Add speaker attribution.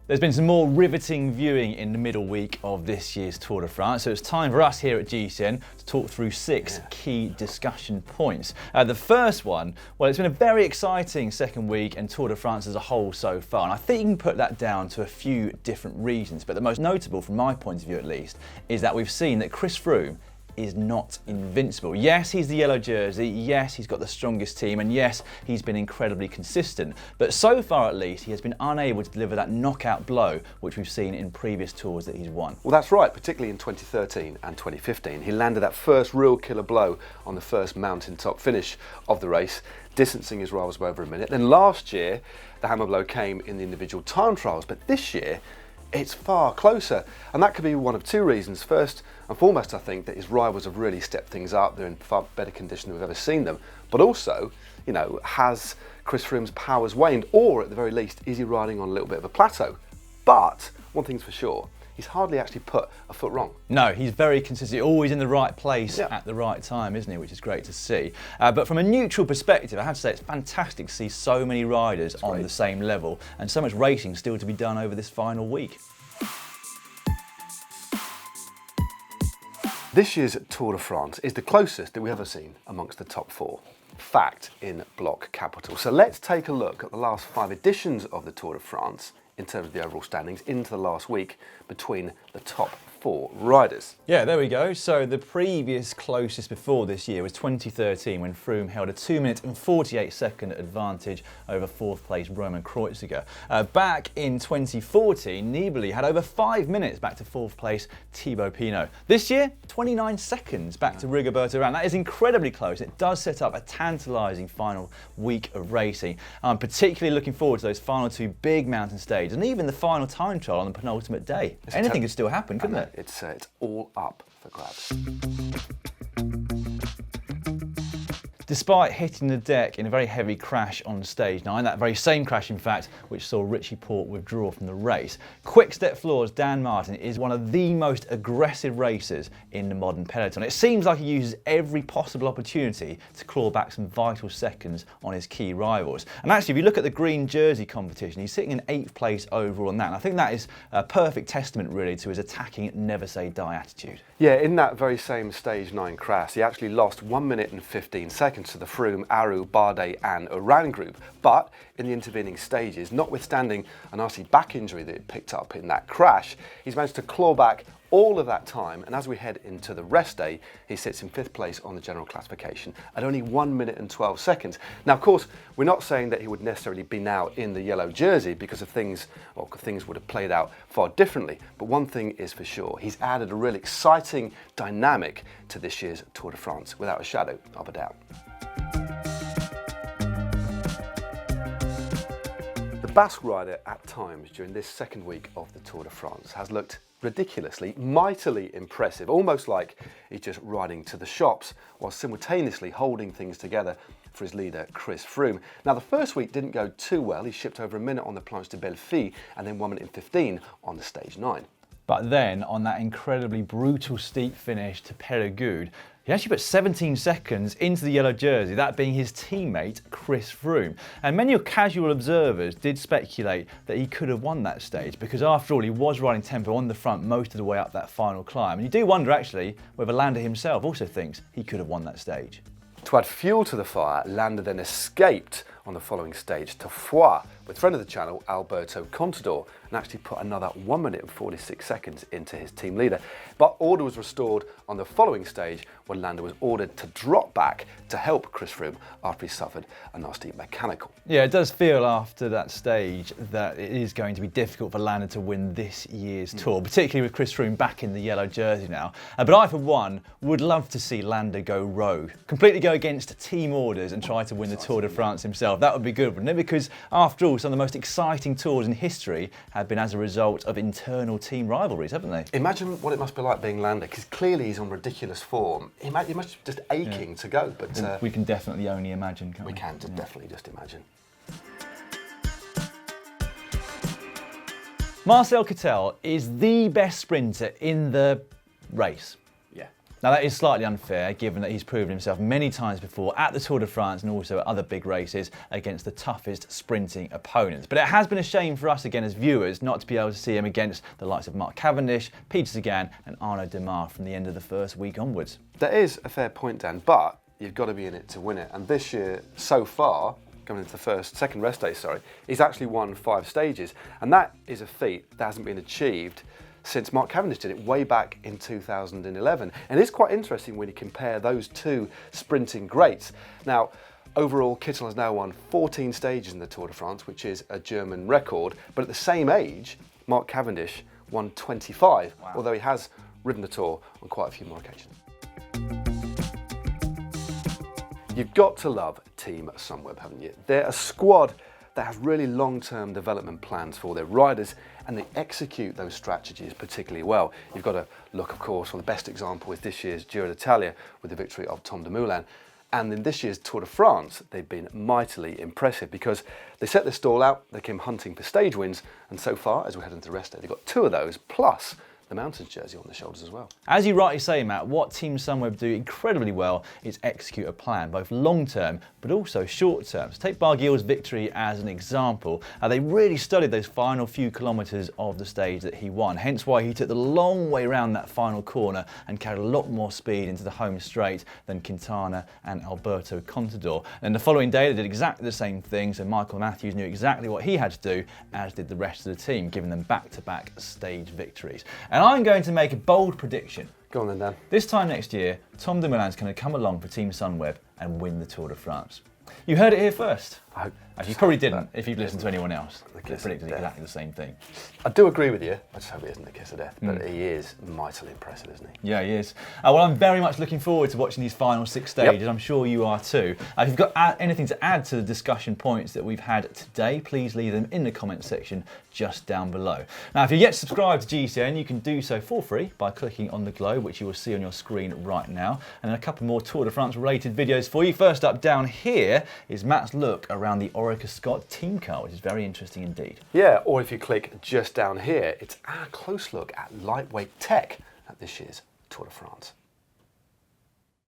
Speaker 1: There's been some more riveting viewing in the middle week of this year's Tour de France, so it's time for us here at GCN to talk through six key discussion points. The first one, well, it's been a very exciting second week and Tour de France as a whole so far, and I think you can put that down to a few different reasons, but the most notable from my point of view at least is that we've seen that Chris Froome is not invincible. Yes, he's the yellow jersey, yes, he's got the strongest team, and yes, he's been incredibly consistent. But so far at least, he has been unable to deliver that knockout blow which we've seen in previous tours that he's won.
Speaker 2: Well, that's right, particularly in 2013 and 2015. He landed that first real killer blow on the first mountaintop finish of the race, distancing his rivals by over a minute. Then last year, the hammer blow came in the individual time trials, but this year, it's far closer, and that could be one of two reasons. First and foremost, I think that his rivals have really stepped things up. They're in far better condition than we've ever seen them. But also, you know, has Chris Froome's powers waned, or at the very least, is he riding on a little bit of a plateau? But one thing's for sure, he's hardly actually put a foot wrong.
Speaker 1: No, he's very consistent, always in the right place at the right time, isn't he? Which is great to see. But from a neutral perspective, I have to say it's fantastic to see so many riders on the same level and so much racing still to be done over this final week.
Speaker 2: This year's Tour de France is the closest that we've ever seen amongst the top four. Fact in block capital. So let's take a look at the last 5 editions of the Tour de France in terms of the overall standings into the last week between the top 4 riders.
Speaker 1: Yeah, there we go. So the previous closest before this year was 2013 when Froome held a 2 minute and 48 second advantage over 4th place Roman Kreuziger. Back in 2014, Nibali had over 5 minutes back to 4th place Thibaut Pinot. This year, 29 seconds back to Rigoberto Urán. That is incredibly close. It does set up a tantalising final week of racing. I'm particularly looking forward to those final 2 big mountain stages and even the final time trial on the penultimate day. Anything could still happen, couldn't it?
Speaker 2: It's all up for grabs.
Speaker 1: Despite hitting the deck in a very heavy crash on stage 9, that very same crash in fact which saw Richie Porte withdraw from the race, Quick-Step Floor's Dan Martin is one of the most aggressive racers in the modern peloton. It seems like he uses every possible opportunity to claw back some vital seconds on his key rivals. And actually if you look at the green jersey competition, he's sitting in 8th place overall on that, and I think that is a perfect testament really to his attacking never say die attitude.
Speaker 2: Yeah, in that very same stage 9 crash, he actually lost 1 minute and 15 seconds to the Froome, Aru, Bardet and Urán group. But in the intervening stages, notwithstanding a nasty back injury that he picked up in that crash, he's managed to claw back all of that time, and as we head into the rest day, he sits in 5th place on the general classification at only 1 minute and 12 seconds. Now, of course, we're not saying that he would necessarily be now in the yellow jersey because of things would have played out far differently, but one thing is for sure, he's added a really exciting dynamic to this year's Tour de France, without a shadow of a doubt. The Basque rider at times during this second week of the Tour de France has looked ridiculously, mightily impressive, almost like he's just riding to the shops while simultaneously holding things together for his leader, Chris Froome. Now, the first week didn't go too well. He shipped over a minute on the Planche de Belleville and then 1 minute and 15 on the stage 9.
Speaker 1: But then, on that incredibly brutal steep finish to Périgueux, he actually put 17 seconds into the yellow jersey, that being his teammate, Chris Froome. And many casual observers did speculate that he could have won that stage, because after all, he was riding tempo on the front most of the way up that final climb. And you do wonder, actually, whether Landa himself also thinks he could have won that stage.
Speaker 2: To add fuel to the fire, Landa then escaped on the following stage to Foix with friend of the channel Alberto Contador and actually put another 1 minute and 46 seconds into his team leader. But order was restored on the following stage when Landa was ordered to drop back to help Chris Froome after he suffered a nasty mechanical.
Speaker 1: Yeah, it does feel after that stage that it is going to be difficult for Landa to win this year's Tour, particularly with Chris Froome back in the yellow jersey now. But I, for one, would love to see Landa go rogue, completely go against team orders and try to win the Tour de France himself. That would be good, wouldn't it? Because after all, some of the most exciting tours in history have been as a result of internal team rivalries, haven't they?
Speaker 2: Imagine what it must be like being Landa, because clearly he's on ridiculous form. He must be just aching to go. But
Speaker 1: we can definitely only imagine, can't we?
Speaker 2: We can definitely just imagine.
Speaker 1: Marcel Kittel is the best sprinter in the race.
Speaker 2: Yeah.
Speaker 1: Now that is slightly unfair given that he's proven himself many times before at the Tour de France and also at other big races against the toughest sprinting opponents. But it has been a shame for us again as viewers not to be able to see him against the likes of Mark Cavendish, Peter Sagan and Arnaud Démare from the end of the first week onwards.
Speaker 2: That is a fair point, Dan, but you've got to be in it to win it. And this year, so far, coming into the second rest day, he's actually won 5 stages. And that is a feat that hasn't been achieved since Mark Cavendish did it way back in 2011. And it's quite interesting when you compare those two sprinting greats. Now, overall, Kittel has now won 14 stages in the Tour de France, which is a German record. But at the same age, Mark Cavendish won 25, although he has ridden the Tour on quite a few more occasions. You've got to love Team Sunweb, haven't you? They're a squad that has really long-term development plans for their riders, and they execute those strategies particularly well. You've got to look, of course, well, the best example is this year's Giro d'Italia with the victory of Tom Dumoulin. And in this year's Tour de France, they've been mightily impressive because they set their stall out, they came hunting for stage wins, and so far, as we head into the rest day, they've got 2 of those, plus the mountains jersey on their shoulders as well.
Speaker 1: As you rightly say, Matt, what Team Sunweb do incredibly well is execute a plan, both long-term but also short-term. So take Barguil's victory as an example. They really studied those final few kilometres of the stage that he won, hence why he took the long way around that final corner and carried a lot more speed into the home straight than Quintana and Alberto Contador. And the following day they did exactly the same thing, so Michael Matthews knew exactly what he had to do, as did the rest of the team, giving them back-to-back stage victories. And I'm going to make a bold prediction.
Speaker 2: Go on then, Dan.
Speaker 1: This time next year, Tom Dumoulin's going to come along for Team Sunweb and win the Tour de France. You heard it here first. Actually, you probably didn't if you've listened to anyone else. They predicted exactly the same thing.
Speaker 2: I do agree with you. I just hope he isn't the kiss of death, but he is mightily impressive, isn't he?
Speaker 1: Yeah, he is. Well, I'm very much looking forward to watching these final 6 stages. Yep. I'm sure you are too. If you've got anything to add to the discussion points that we've had today, please leave them in the comments section just down below. Now, if you're yet to subscribe to GCN, you can do so for free by clicking on the globe, which you will see on your screen right now, and a couple more Tour de France related videos for you. First up down here is Matt's look around the Orica Scott team car, which is very interesting indeed.
Speaker 2: Yeah, or if you click just down here, it's our close look at lightweight tech at this year's Tour de France.